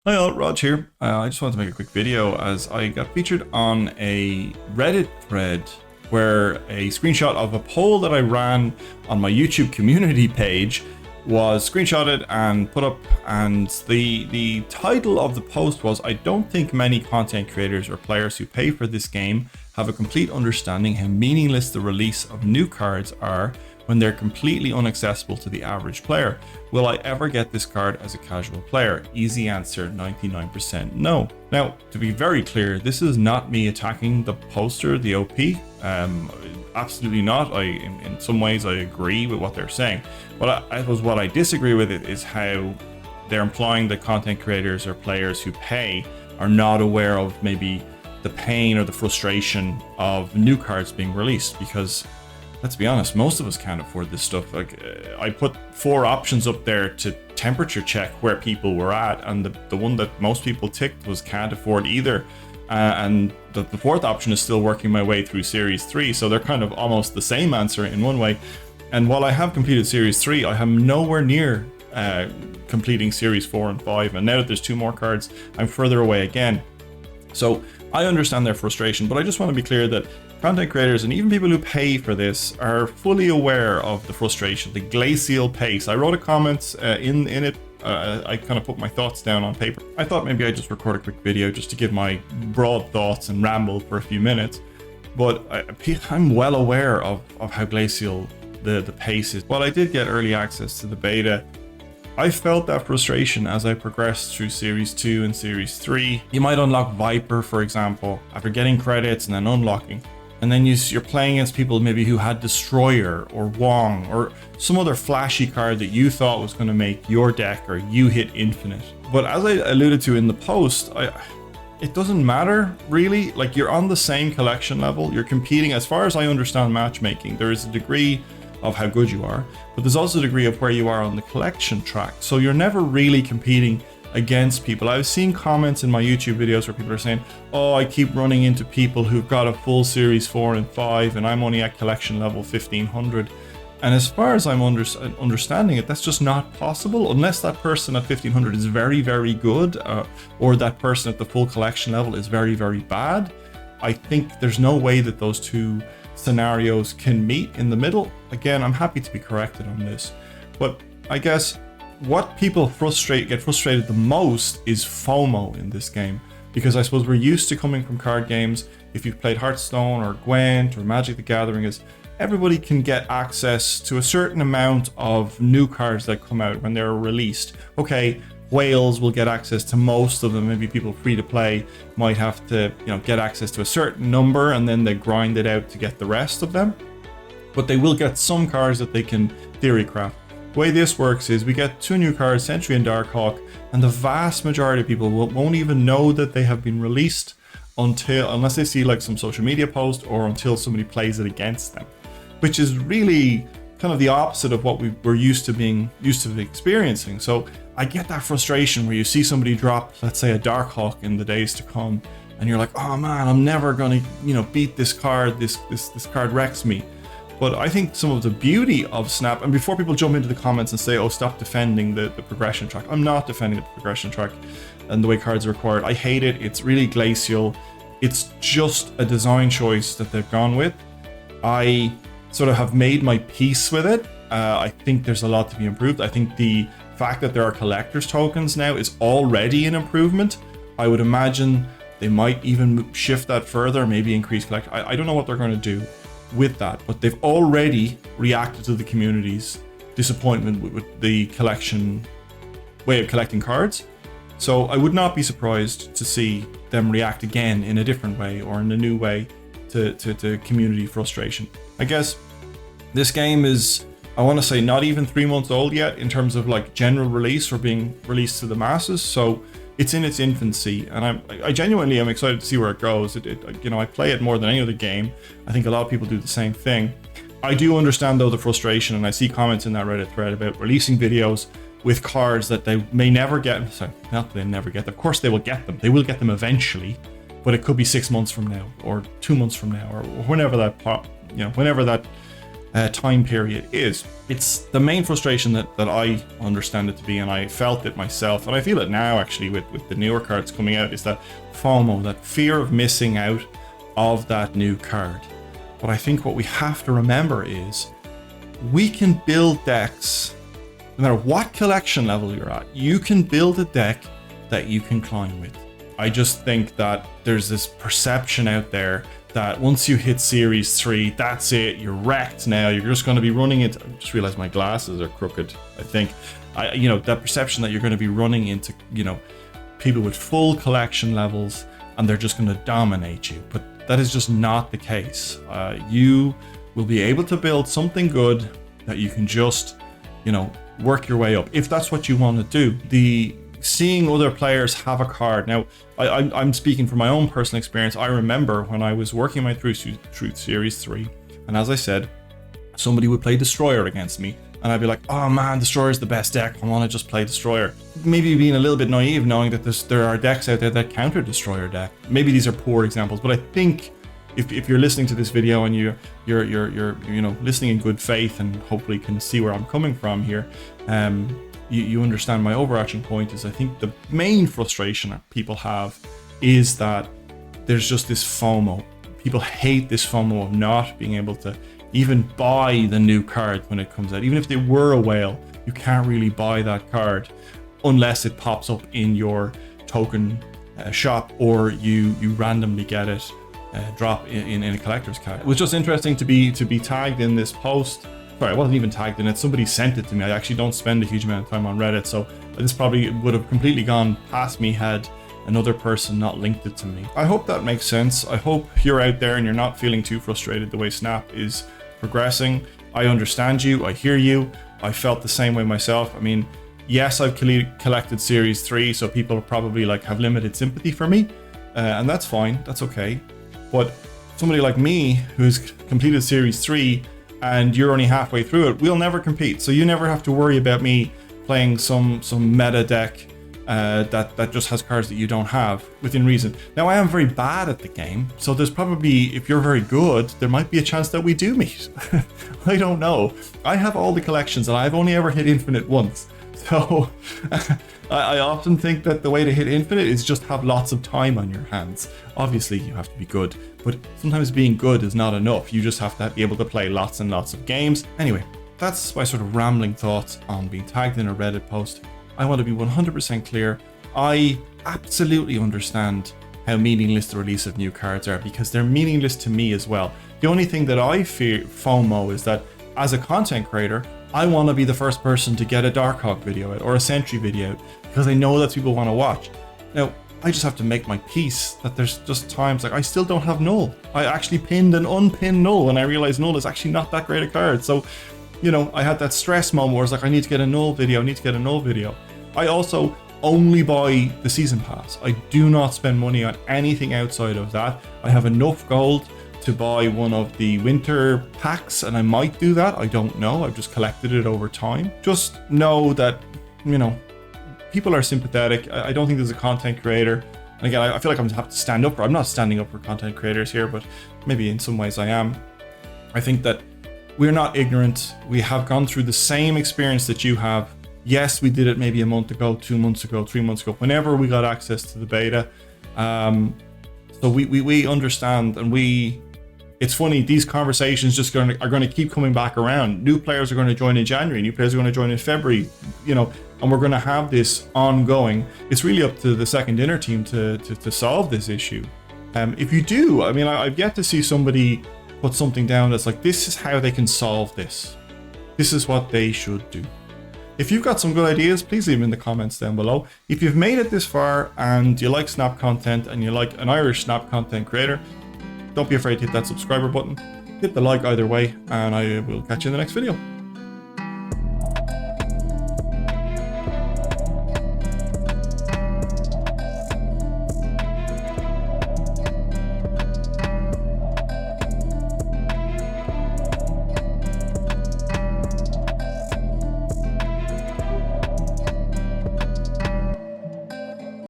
Hi all, Raj here. I just wanted to make a quick video as I got featured on a Reddit thread where a screenshot of a poll that I ran on my YouTube community page was screenshotted and put up, and the title of the post was, "I don't think many content creators or players who pay for this game have a complete understanding how meaningless the release of new cards are when they're completely inaccessible to the average player. Will I ever get this card as a casual player? Easy answer, 99% no." Now, to be very clear, this is not me attacking the poster, the OP. Absolutely not. In some ways, I agree with what they're saying. But I suppose what I disagree with it is how they're implying that content creators or players who pay are not aware of maybe the pain or the frustration of new cards being released, because let's be honest, most of us can't afford this stuff. Like, I put 4 options up there to temperature check where people were at, and the one that most people ticked was can't afford either. And the 4th option is still working my way through Series 3, so they're kind of almost the same answer in one way. And while I have completed Series 3, I am nowhere near completing Series 4 and 5, and now that there's 2 more cards, I'm further away again. So I understand their frustration, but I just want to be clear that content creators and even people who pay for this are fully aware of the frustration, the glacial pace. I wrote a comment in it. I kind of put my thoughts down on paper. I thought maybe I'd just record a quick video just to give my broad thoughts and ramble for a few minutes. But I'm well aware of how glacial the pace is. While I did get early access to the beta, I felt that frustration as I progressed through Series 2 and Series 3. You might unlock Viper, for example, after getting credits and then unlocking. And then you're playing against people maybe who had Destroyer or Wong or some other flashy card that you thought was going to make your deck or you hit infinite. But as I alluded to in the post, it doesn't matter really. Like, you're on the same collection level. You're competing. As far as I understand matchmaking, there is a degree of how good you are, but there's also a degree of where you are on the collection track. So you're never really competing against people. I've seen comments in my YouTube videos where people are saying, "Oh, I keep running into people who've got a full Series 4 and 5 and I'm only at collection level 1500. And as far as I'm understanding it, that's just not possible unless that person at 1500 is very, very good, or that person at the full collection level is very, very bad. I think there's no way that those two scenarios can meet in the middle. Again, I'm happy to be corrected on this, but I guess what people get frustrated the most is FOMO in this game, because I suppose we're used to coming from card games. If you've played Hearthstone or Gwent or Magic the Gathering, is everybody can get access to a certain amount of new cards that come out when they're released. Okay, whales will get access to most of them. Maybe people free to play might have to, get access to a certain number and then they grind it out to get the rest of them. But they will get some cards that they can theory craft. The way this works is we get 2 new cards, Sentry and Darkhawk, and the vast majority of people won't even know that they have been released unless they see like some social media post or until somebody plays it against them, which is really kind of the opposite of what we're used to experiencing. So I get that frustration where you see somebody drop, let's say, a Darkhawk in the days to come, and you're like, "Oh man, I'm never gonna, beat this card. This card wrecks me." But I think some of the beauty of Snap, and before people jump into the comments and say, "Oh, stop defending the progression track," I'm not defending the progression track and the way cards are acquired. I hate it. It's really glacial. It's just a design choice that they've gone with. I sort of have made my peace with it. I think there's a lot to be improved. I think the fact that there are collector's tokens now is already an improvement. I would imagine they might even shift that further, maybe increase collect. I don't know what they're going to do with that, but they've already reacted to the community's disappointment with the collection way of collecting cards. So I would not be surprised to see them react again in a different way or in a new way to community frustration. I guess this game is, I want to say, not even 3 months old yet in terms of like general release or being released to the masses. So it's in its infancy, and I genuinely am excited to see where it goes. I play it more than any other game. I think a lot of people do the same thing. I do understand though the frustration, and I see comments in that Reddit thread about releasing videos with cards that they may never get. Sorry, not that they never get them. Of course they will get them. They will get them eventually, but it could be 6 months from now, or 2 months from now, or whenever that time period is. It's the main frustration that I understand it to be, and I felt it myself, and I feel it now actually with the newer cards coming out, is that FOMO, that fear of missing out of that new card. But I think what we have to remember is we can build decks, no matter what collection level you're at, you can build a deck that you can climb with. I just think that there's this perception out there that once you hit Series 3, that's it, you're wrecked now, you're just going to be running into, I just realized my glasses are crooked, I think. That perception that you're going to be running into, people with full collection levels and they're just going to dominate you. But that is just not the case. You will be able to build something good that you can just, work your way up, if that's what you want to do. Seeing other players have a card. Now, I'm speaking from my own personal experience. I remember when I was working my through Series 3, and as I said, somebody would play Destroyer against me, and I'd be like, oh man, Destroyer's the best deck, I want to just play Destroyer. Maybe being a little bit naive, knowing that there are decks out there that counter Destroyer deck. Maybe these are poor examples, but I think if you're listening to this video and you're listening in good faith and hopefully can see where I'm coming from here, you understand my overarching point is I think the main frustration that people have is that there's just this FOMO. People hate this FOMO of not being able to even buy the new card when it comes out. Even if they were a whale, you can't really buy that card unless it pops up in your token shop, or you randomly get it drop in a collector's card. It was just interesting to be tagged in this post. Sorry, I wasn't even tagged in it. Somebody sent it to me. I actually don't spend a huge amount of time on Reddit, so this probably would have completely gone past me had another person not linked it to me. I hope that makes sense. I hope you're out there and you're not feeling too frustrated the way Snap is progressing. I understand you. I hear you. I felt the same way myself. I mean, yes, I've collected Series 3, so people probably have limited sympathy for me, and that's fine. That's okay. But somebody like me who's completed Series 3 and you're only halfway through it, we'll never compete. So you never have to worry about me playing some meta deck that just has cards that you don't have within reason. Now, I am very bad at the game, so there's probably, if you're very good, there might be a chance that we do meet. I don't know. I have all the collections and I've only ever hit Infinite once. So I often think that the way to hit Infinite is just have lots of time on your hands. Obviously, you have to be good, but sometimes being good is not enough. You just have to be able to play lots and lots of games. Anyway, that's my sort of rambling thoughts on being tagged in a Reddit post. I want to be 100% clear. I absolutely understand how meaningless the release of new cards are, because they're meaningless to me as well. The only thing that I fear FOMO is that as a content creator, I want to be the first person to get a Darkhawk video out or a Sentry video out, because I know that people want to watch. Now, I just have to make my peace that there's just times I still don't have Null. I actually pinned and unpinned Null when I realized Null is actually not that great a card. So, I had that stress moment where it's I need to get a Null video, I also only buy the season pass. I do not spend money on anything outside of that. I have enough gold to buy one of the winter packs, and I might do that. I don't know. I've just collected it over time. Just know that, people are sympathetic. I don't think there's a content creator. And again, I feel like I'm have to stand up. I'm not standing up for content creators here, but maybe in some ways I am. I think that we're not ignorant. We have gone through the same experience that you have. Yes, we did it maybe a month ago, 2 months ago, 3 months ago, whenever we got access to the beta. So we understand, and it's funny, these conversations just are going to keep coming back around. New players are going to join in January, new players are going to join in February, and we're going to have this ongoing. It's really up to the Second Dinner team to solve this issue. If you do, I've yet to see somebody put something down that's this is how they can solve this. This is what they should do. If you've got some good ideas, please leave them in the comments down below. If you've made it this far and you like Snap content and you like an Irish Snap content creator, don't be afraid to hit that subscriber button. Hit the like either way, and I will catch you in the next video.